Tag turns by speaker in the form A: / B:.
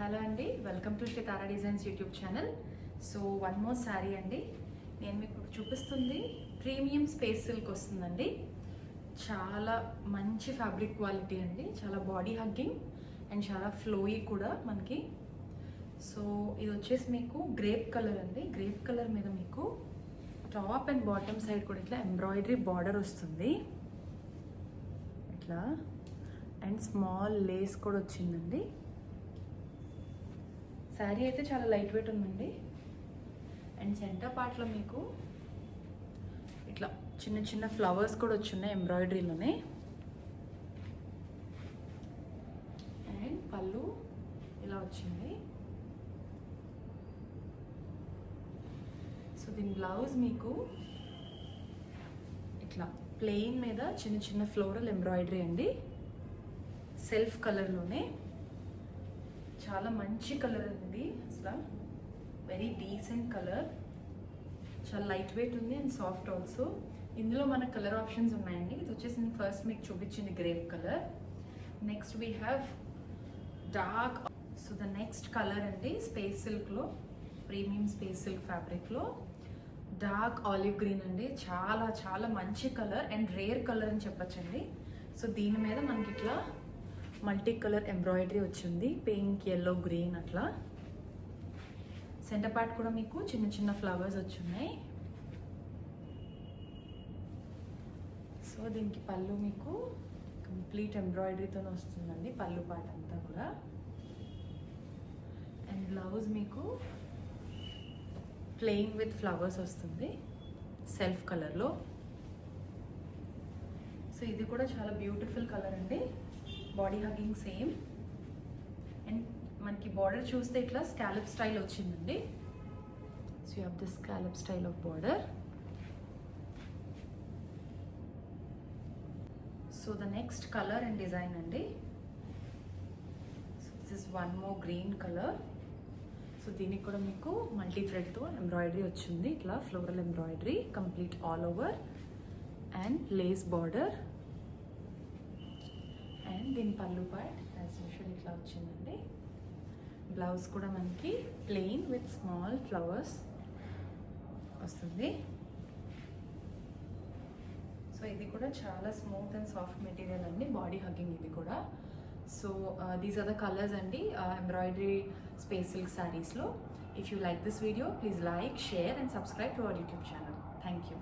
A: Hello అండి, welcome to Shri Tara designs YouTube channel. So one more sari అండి. నేను మీకు చూపిస్తుంది ప్రీమియం స్పేస్ సిల్క్ వస్తుందండి. చాలా మంచి ఫ్యాబ్రిక్ క్వాలిటీ అండి, చాలా బాడీ హగ్గింగ్ అండ్ చాలా ఫ్లోయీ కూడా మనకి. సో ఇది వచ్చేసి మీకు గ్రేప్ కలర్ అండి. గ్రేప్ కలర్ మీద మీకు టాప్ అండ్ బాటమ్ సైడ్ కూడా ఇట్లా ఎంబ్రాయిడరీ బార్డర్ వస్తుంది ఇట్లా, అండ్ స్మాల్ లేస్ కూడా వచ్చిందండి. శారీ అయితే చాలా లైట్ వెయిట్ ఉందండి. అండ్ సెంటర్ పార్ట్లో మీకు ఇట్లా చిన్న చిన్న ఫ్లవర్స్ కూడా వచ్చున్నాయి ఎంబ్రాయిడరీలోనే. అండ్ పళ్ళు ఇలా వచ్చింది. సో దీని బ్లౌజ్ మీకు ఇట్లా ప్లెయిన్ మీద చిన్న చిన్న ఫ్లోరల్ ఎంబ్రాయిడరీ అండి, సెల్ఫ్ కలర్లోనే. చాలా మంచి కలర్ అండి, అసలు వెరీ డీసెంట్ కలర్, చాలా లైట్ వెయిట్ ఉంది అండ్ సాఫ్ట్ ఆల్సో. ఇందులో మన కలర్ ఆప్షన్స్ ఉన్నాయండి. ఇది వచ్చేసి నేను ఫస్ట్ మీకు చూపించింది grape colour. Next we have dark. So the next colour అండి స్పేస్ సిల్క్లో, ప్రీమియం స్పేస్ సిల్క్ ఫ్యాబ్రిక్లో డార్క్ ఆలివ్ గ్రీన్ అండి. చాలా చాలా మంచి కలర్ అండ్ రేర్ కలర్ అని చెప్పచ్చండి. సో దీని మీద మనకి ఇట్లా మల్టీ కలర్ ఎంబ్రాయిడరీ వచ్చింది, పింక్, ఎల్లో, గ్రీన్ అట్లా. సెంటర్ పార్ట్ కూడా మీకు చిన్న చిన్న ఫ్లవర్స్ వచ్చున్నాయి. సో దీనికి పళ్ళు మీకు కంప్లీట్ ఎంబ్రాయిడరీతో వస్తుందండి, పళ్ళు పార్ట్ అంతా కూడా. అండ్ బ్లౌజ్ మీకు ప్లెయిన్ విత్ ఫ్లవర్స్ వస్తుంది సెల్ఫ్ కలర్లో. సో ఇది కూడా చాలా బ్యూటిఫుల్ కలర్ అండి, బాడీ హగ్గింగ్ సేమ్. అండ్ మనకి బార్డర్ చూస్తే ఇట్లా స్కాలప్ స్టైల్ వచ్చిందండి. So you have this scallop style of border. So the next colour and design అండి. So this is one more green colour. సో దీనికి కూడా మీకు మల్టీ థ్రెడ్తో ఎంబ్రాయిడరీ వచ్చింది, ఇట్లా floral embroidery complete all over and lace border. And దీని పళ్ళు పార్ట్ యాజ్ యూజువల్ ఇట్లా వచ్చిందండి. బ్లౌజ్ కూడా మనకి ప్లెయిన్ విత్ స్మాల్ ఫ్లవర్స్ వస్తుంది. సో ఇది కూడా చాలా స్మూత్ అండ్ సాఫ్ట్ మెటీరియల్ అండి, బాడీ హగ్గింగ్ ఇది కూడా. So these are the colours అండి ఎంబ్రాయిడరీ స్పేస్ సిల్క్ శారీస్లో. If you like this video, please like, share and subscribe to our YouTube channel. Thank you.